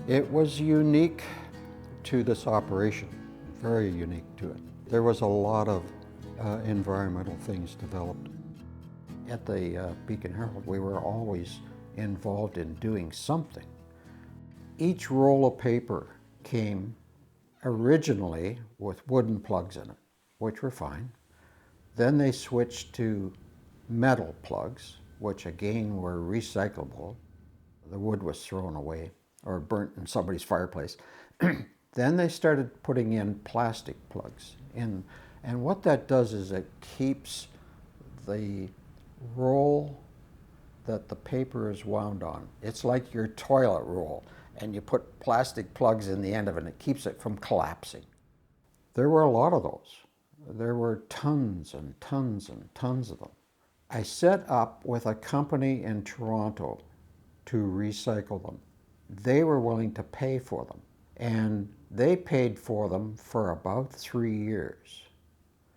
It was unique to this operation, very unique to it. There was a lot of environmental things developed. At the Beacon Herald, we were always involved in doing something. Each roll of paper came originally with wooden plugs in it, which were fine. Then they switched to metal plugs, which again were recyclable. The wood was thrown away or burnt in somebody's fireplace. Then they started putting in plastic plugs in, and what that does is it keeps the roll that the paper is wound on. It's like your toilet roll, and you put plastic plugs in the end of it, and it keeps it from collapsing. There were a lot of those. There were tons and tons and tons of them. I set up with a company in Toronto to recycle them. They were willing to pay for them, and they paid for them for about 3 years.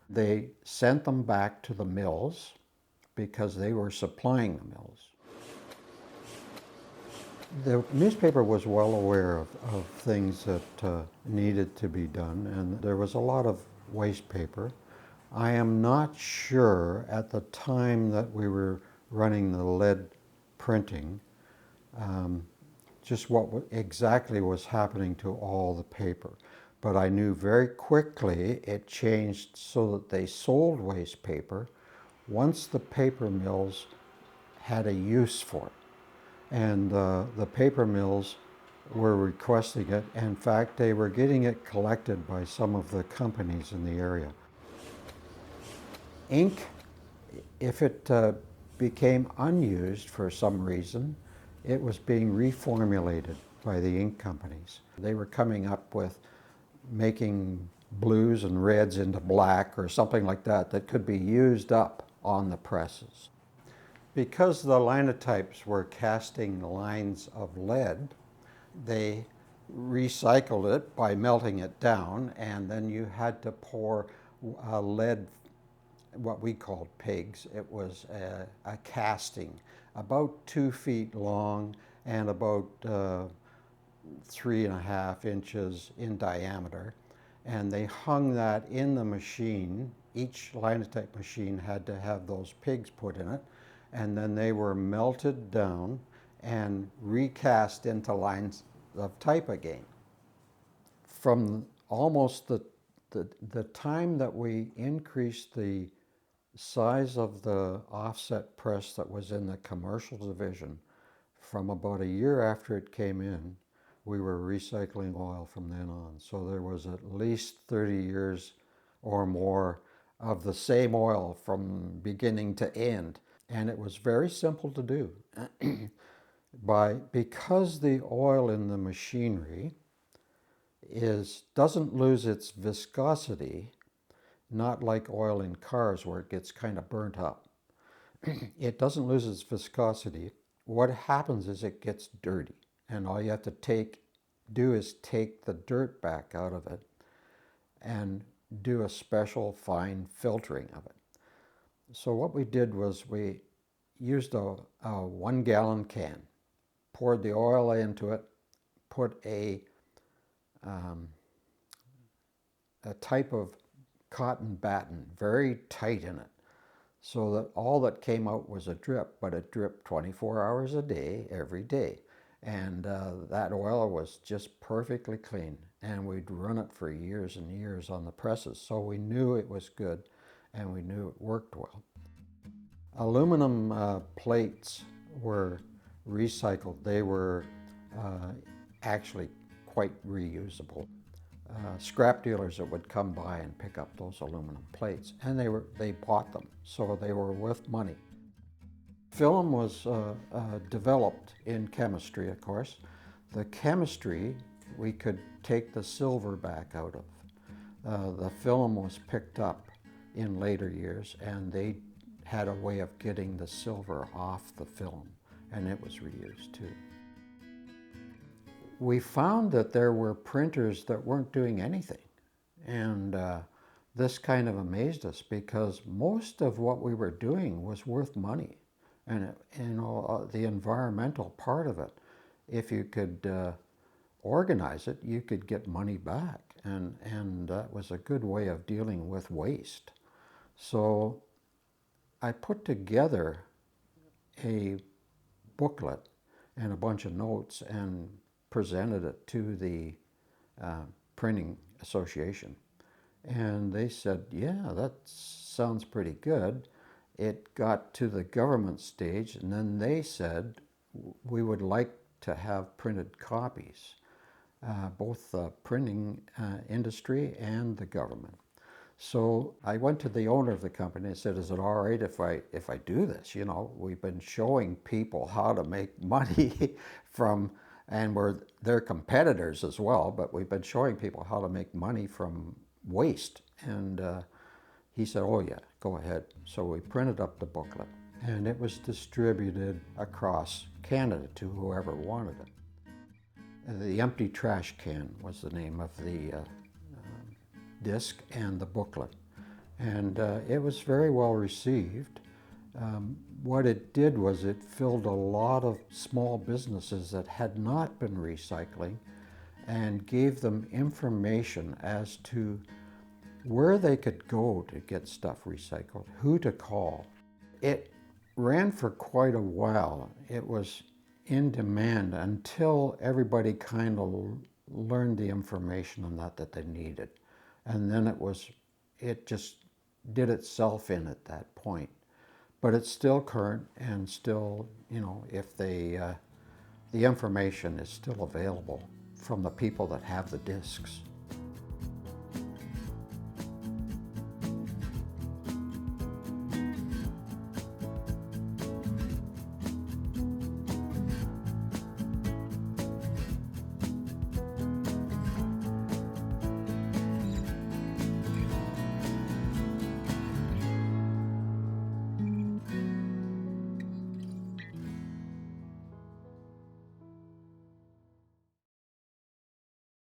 They sent them back to the mills because they were supplying the mills. The newspaper was well aware of things that needed to be done, and there was a lot of waste paper. I am not sure at the time that we were running the lead printing just what exactly was happening to all the paper. But I knew very quickly it changed so that they sold waste paper once the paper mills had a use for it. And the paper mills were requesting it. In fact, they were getting it collected by some of the companies in the area. Ink, if it became unused for some reason, it was being reformulated by the ink companies. They were coming up with making blues and reds into black or something like that that could be used up on the presses. Because the linotypes were casting lines of lead, they recycled it by melting it down, and then you had to pour lead, what we called pigs. It was a casting about 2 feet long and about 3.5 inches in diameter. And they hung that in the machine. Each linotype machine had to have those pigs put in it. And then they were melted down and recast into lines of type again. From almost the time that we increased the size of the offset press that was in the commercial division, from about a year after it came in, we were recycling oil from then on. So there was at least 30 years or more of the same oil from beginning to end. And it was very simple to do. Because the oil in the machinery doesn't lose its viscosity, not like oil in cars where it gets kind of burnt up. It doesn't lose its viscosity. What happens is it gets dirty, and all you have to do is take the dirt back out of it and do a special fine filtering of it. So what we did was we used a 1 gallon can, poured the oil into it, put a type of cotton batten very tight in it, so that all that came out was a drip, but it dripped 24 hours a day, every day. And that oil was just perfectly clean. And we'd run it for years and years on the presses. So we knew it was good and we knew it worked well. Aluminum plates were recycled. They were actually quite reusable. Scrap dealers that would come by and pick up those aluminum plates, and they bought them, so they were worth money. Film was developed in chemistry, of course. The chemistry we could take the silver back out of. The film was picked up in later years, and they had a way of getting the silver off the film, and it was reused too. We found that there were printers that weren't doing anything, and this kind of amazed us because most of what we were doing was worth money, and the environmental part of it, if you could organize it, you could get money back. And that was a good way of dealing with waste. So I put together a booklet and a bunch of notes and presented it to the Printing Association. And they said, yeah, that sounds pretty good. It got to the government stage, and then they said, we would like to have printed copies, both the printing industry and the government. So I went to the owner of the company and said, is it all right if I do this? You know, we've been showing people how to make money from, and we're their competitors as well, but we've been showing people how to make money from waste. And he said, oh yeah, go ahead. So we printed up the booklet, and it was distributed across Canada to whoever wanted it. The Empty Trash Can was the name of the disc and the booklet. And it was very well received. What it did was it filled a lot of small businesses that had not been recycling and gave them information as to where they could go to get stuff recycled, who to call. It ran for quite a while. It was in demand until everybody kind of learned the information on that they needed. And then it just did itself in at that point. But it's still current and still, you know, if the information is still available from the people that have the discs.